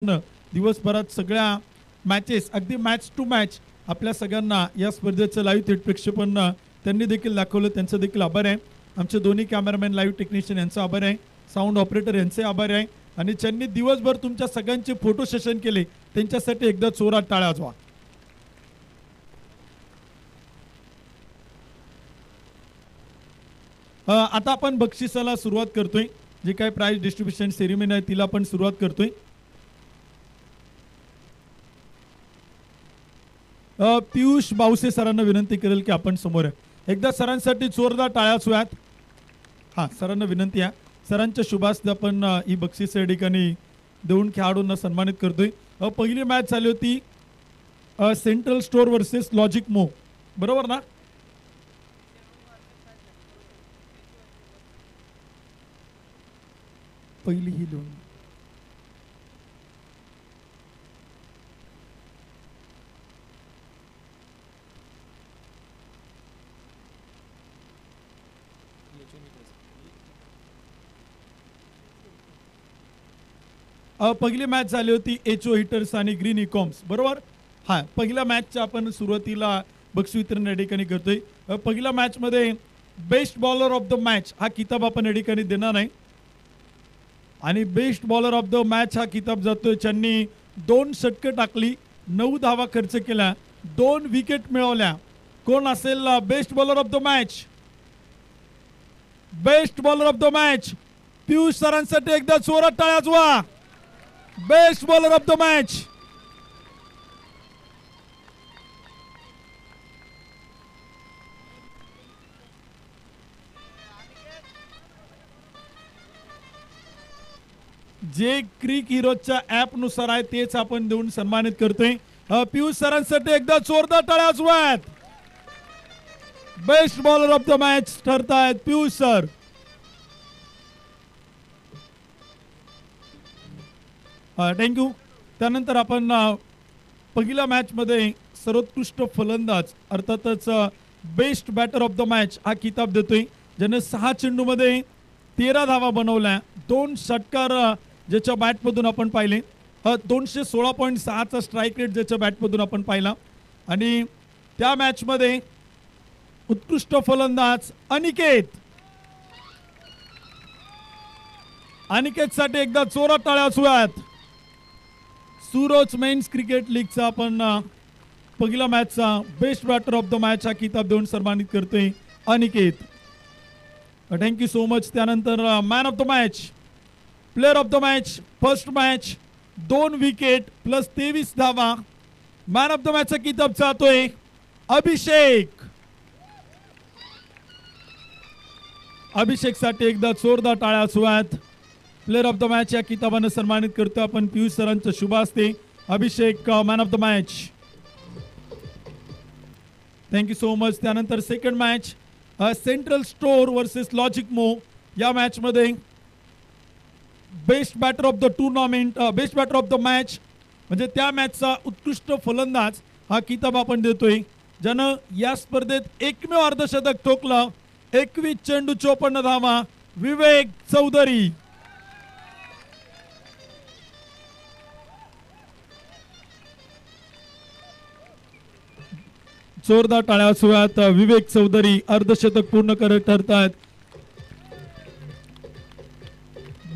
दिवसभरात सगळ्या मॅचेस अगदी मॅच टू मॅच आपल्या सगळ्यांना या स्पर्धेचं लाईव्ह थेट प्रक्षेपण त्यांनी देखील दाखवलं. त्यांचं देखील आभार आहे. आमचे दोन्ही कॅमेरामॅन लाईव्ह टेक्निशियन यांचा आभार आहे. साऊंड ऑपरेटर यांचे आभार आहे. आणि ज्यांनी दिवसभर तुमच्या सगळ्यांचे फोटो सेशन केले त्यांच्यासाठी एकदा जोरात टाळ्या वाजवा. आता आपण बक्षिसाला सुरुवात करतोय. जे काही प्राइज डिस्ट्रीब्युशन सेरेमनी आहे तिला आपण सुरुवात करतोय. पियुष बावसे सरांना विनंती करेल की आपण समोर आहे. एकदा सरांसाठी जोरदार टाळ्या वाजवात. हां, सरांना विनंती आहे. सरांच्या शुभास्ते आपण ही बक्षीस या ठिकाणी देऊन खेळाडूंना सन्मानित करतोय. पहिली मॅच झाली होती सेंट्रल स्टोअर वर्सेस लॉजिक मो, बरोबर ना? पहिली ही लिहून पहिली मॅच झाली होती एचओ हिटर्स आणि ग्रीन इकॉम्स, बरोबर? हां, पहिल्या मॅचच्या आपण सुरुवातीला बक्षीस वितरण या ठिकाणी करतोय. पहिल्या मॅचमध्ये best bowler of the match हा किताब आपण या ठिकाणी देणार नाही. आणि best bowler of the match हा किताब जातोय ज्यांनी 2 षटकं टाकली, 9 धावा खर्च केल्या, 2 विकेट मिळवल्या. कोण असेल best bowler of the match? Best bowler of the match Piyush सरांसाठी एकदा जोरात टाळ्या वाजवा. Best bowler of the match. जे क्रिक हिरोच्या ऍप नुसार आहे तेच आपण देऊन सन्मानित करतोय. पियुष सरांसाठी एकदा जोरदार टाळ्या वाजवात. Best bowler of the match ठरतायत पियुष सर. थँक्यू. त्यानंतर आपण पहिल्या मॅच मध्ये सर्वोत्कृष्ट फलंदाज अर्थातच best batter of the match हा किताब देतोय ज्याने 6 चेंडूमध्ये 13 धावा बनवल्या, 2 षटकार ज्याच्या बॅटमधून आपण पाहिले, 216.6चा स्ट्राईक रेट ज्याच्या बॅटमधून आपण पाहिला. आणि त्या मॅचमध्ये उत्कृष्ट फलंदाज अनिकेतसाठी एकदा जोरात टाळ्या वाजवात. सूरज मेन्स क्रिकेट लीगचा आपण पहिल्या मॅचचा best batter of the match हा किताब देऊन सन्मानित करतोय अनिकेत. Thank you so much. त्यानंतर man of the match, player of the match, first match 2 wicket plus 23 धावा. मॅन ऑफ द मॅचचा किताब जातोय अभिषेक. अभिषेकसाठी एकदा जोरदार टाळ्या वाजवात. प्लेअर ऑफ द मॅच या किताबाने सन्मानित करतो आपण पियुष सरांच्या शुभ हस्ते. Abhishek man of the match. Thank you so much. त्यानंतर second match central store versus logic मो. या मॅचमध्ये best batter of the tournament, best batter of the match म्हणजे त्या मॅचचा उत्कृष्ट फलंदाज हा किताब आपण देतोय ज्यानं या स्पर्धेत एकमेव अर्धशतक ठोकलं. 21 चेंडू 54 धावा, विवेक चौधरी. जोरदार टाळ्या वाजवात. विवेक चौधरी अर्धशतक पूर्ण करत ठरतात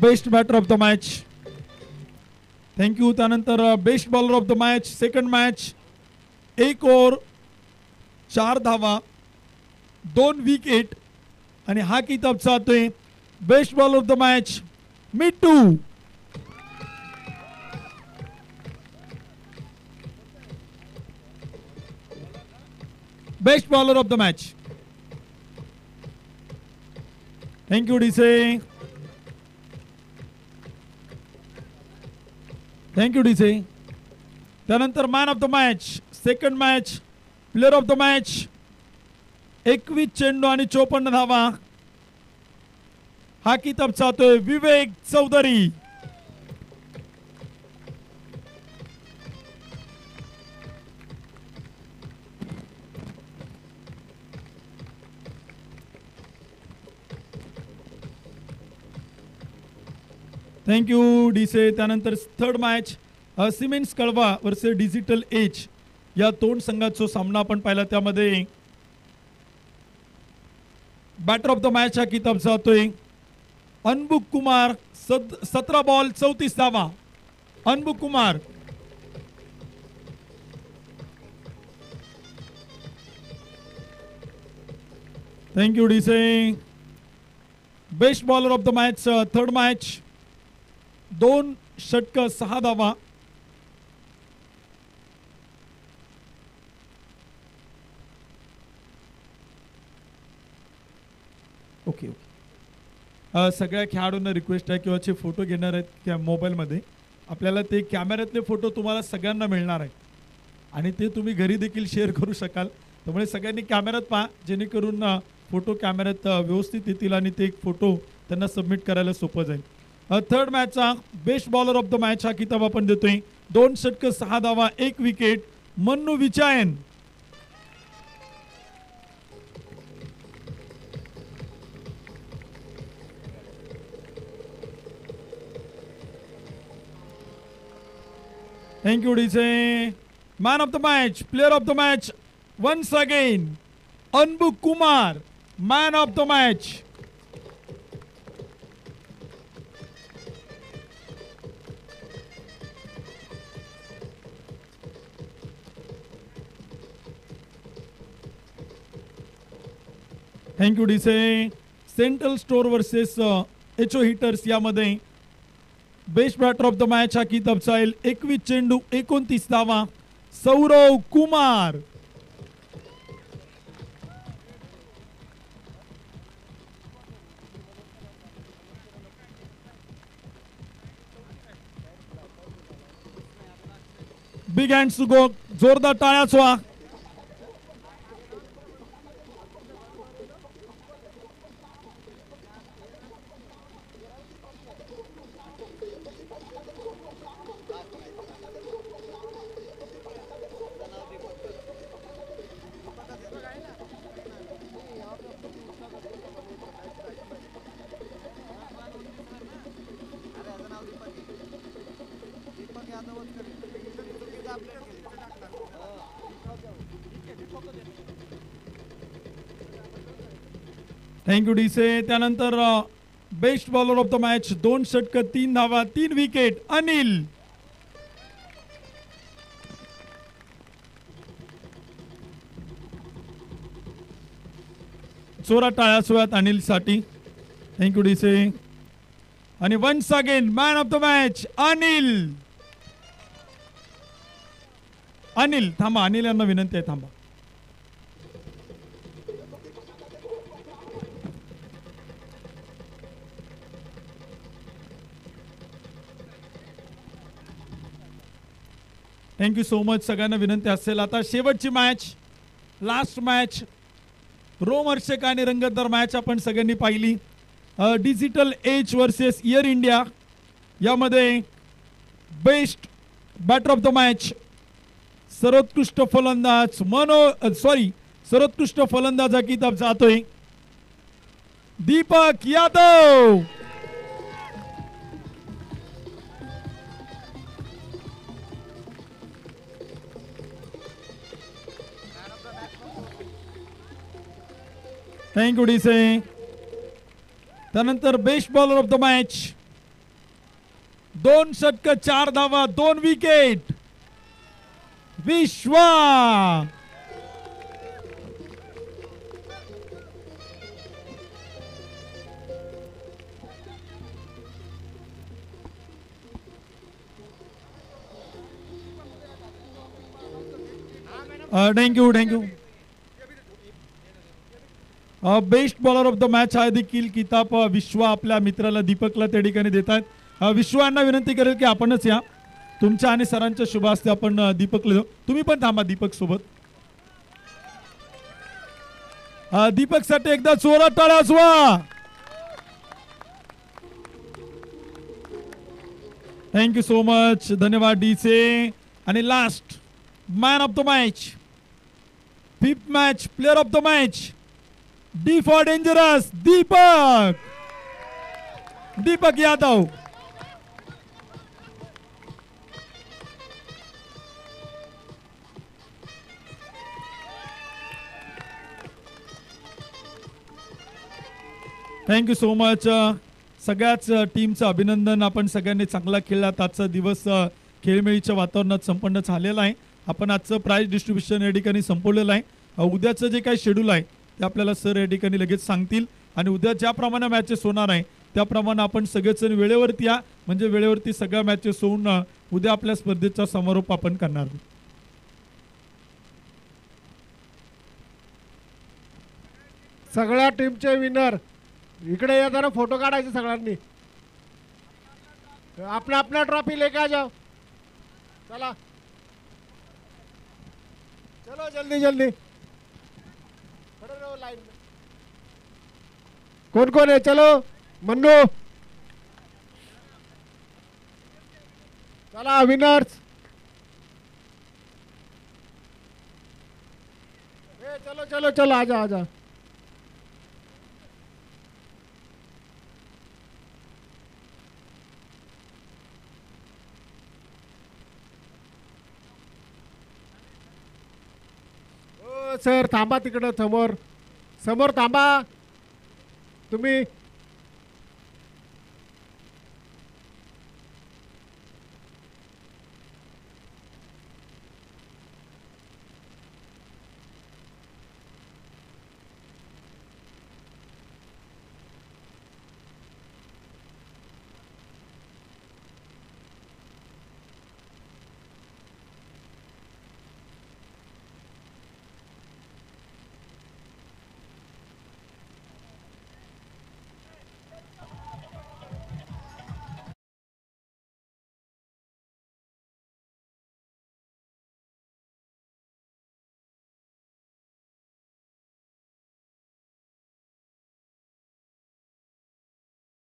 best batter of the match. Thank you. त्यानंतर best bowler of the match second match 1 over 4 धावा 2 विकेट आणि हा किताब जातोय best bowler of the match Mittu. Best bowler of the match. Thank you DC. Thank you डीसे. त्यानंतर man of the match second match, player of the match 21 चेंडू आणि 54 धावा. हा किताब जातोय विवेक चौधरी. थँक्यू डीसे. त्यानंतर थर्ड मॅच सिमेंट्स कळवा वर्सेस डिजिटल एज या दोन संघाचा सामना आपण पाहिला. त्यामध्ये बॅटर ऑफ द मॅच हा किताब जातोय अनबुक कुमार. 17 बॉल 34 धावा. Anbuk Kumar. Thank you DC. Best bowler of the match third match 2 षटक 6 धावा. ओके सगळ्या खेळाडूंना रिक्वेस्ट आहे किंवा जे फोटो घेणार आहेत त्या मोबाईलमध्ये आपल्याला ते कॅमेऱ्यातले फोटो तुम्हाला सगळ्यांना मिळणार आहे आणि ते तुम्ही घरी देखील शेअर करू शकाल. त्यामुळे सगळ्यांनी कॅमेऱ्यात पहा जेणेकरून फोटो कॅमेऱ्यात व्यवस्थित येतील आणि ते एक फोटो त्यांना सबमिट करायला सोपं जाईल. थर्ड मॅचचा best bowler of the match हा किताब आपण देतोय. 2 षटक 6 धावा 1 wicket Mannu Vichayan. Thank you, DJ. Man of the match, player of the match, once again, Anbuk Kumar, man of the match. Thank you, DC. Central Store versus HO Hitters यामध्ये best batter of the match हा किताब जाईल. 21 चेंडू 29 धावा. Saurav Kumar. Big hands to go. जोरदार टाळ्याच व्हा. Thank you डीसे. त्यानंतर best bowler of the match 2 षटक 3 धावा 3 विकेट अनिल. चोरा टाळ्या सोयात अनिल साठी. थँक्यू डीसे. आणि once again man of the match Anil. Anil थांबा. अनिल यांना विनंती आहे थांबा. Thank you so much. सगळ्यांना विनंती असेल आता शेवटची मॅच लास्ट मॅच रोमहर्षक आणि रंगतदार मॅच आपण सगळ्यांनी पाहिली. Digital edge versus Air India यामध्ये best batter of the match सर्वोत्कृष्ट फलंदाज सर्वोत्कृष्ट फलंदाज हा किताब जातोय दीपक यादव. थँक्यू डीसे. त्यानंतर best bowler of the match 2 षटक 4 धावा 2 विकेट विश्वा. Thank you thank you. Best bowler of the match हा देखील किताब विश्वा आपल्या मित्राला दीपकला त्या ठिकाणी देतात. विश्वा यांना विनंती करेल की आपणच या. तुमच्या आणि सरांच्या शुभ हस्ते आपण दीपकला देऊ. तुम्ही पण थांबा दीपक सोबत. दीपक साठी एकदा जोरात टाळ्या वाजवा. Thank you so much. धन्यवाद डीसे. आणि last man of the match 5th match player of the match D for dangerous Deepak Yadav. Thank you so much. सगळ्याच टीमचं अभिनंदन. आपण सगळ्यांनी चांगला खेळलात. आजचा दिवस खेळमेळीच्या वातावरणात संपन्न झालेला आहे. आपण आजचं प्राइज डिस्ट्रीब्युशन या ठिकाणी संपवलेलं आहे. उद्याचं जे काही शेड्यूल आहे ते आपल्याला सर या ठिकाणी लगेच सांगतील आणि उद्या ज्याप्रमाणे मॅचेस होणार आहे त्याप्रमाणे आपण सगळेजण वेळेवरती या, म्हणजे वेळेवरती सगळ्या मॅचेस होऊन उद्या आपल्या स्पर्धेचा समारोप आपण करणार आहोत. सगळ्या टीमचे विनर इकडे या, जरा फोटो काढायचे सगळ्यांनी. अपना अपना ट्रॉफी लेके आ जाओ. चला चलो जल्दी जल्दी, खड़े रहो लाइन में. कौन कौन है? चलो मन्नू, चला विनर्स. चलो चलो चलो, आजा आजा. सर थांबा, तिकडं समोर समोर थांबा तुम्ही.